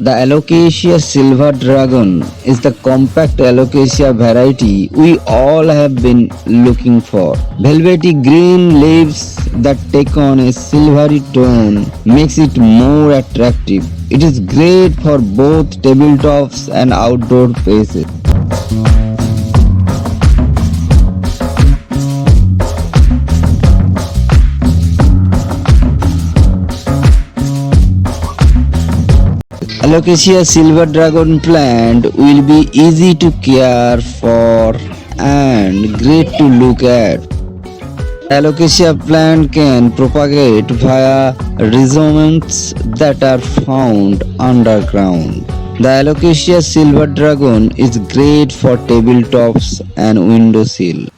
The Alocasia silver dragon is the compact Alocasia variety we all have been looking for. Velvety green leaves that take on a silvery tone makes it more attractive. It is great for both tabletops and outdoor places. Alocasia silver dragon plant will be easy to care for and great to look at. Alocasia plant can propagate via rhizomes that are found underground. The Alocasia silver dragon is great for tabletops and windowsill.